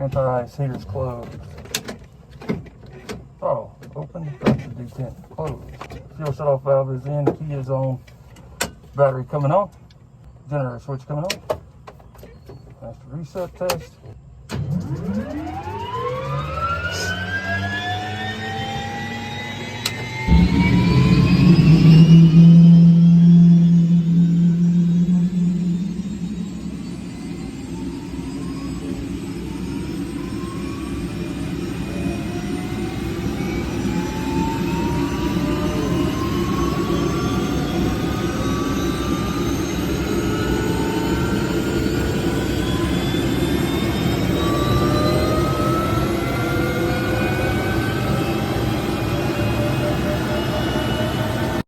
Anti-ice heater's closed. Throttle open, pressure detent closed. Fuel shutoff valve is in, key is on, battery coming on, generator switch coming on. That's the reset test.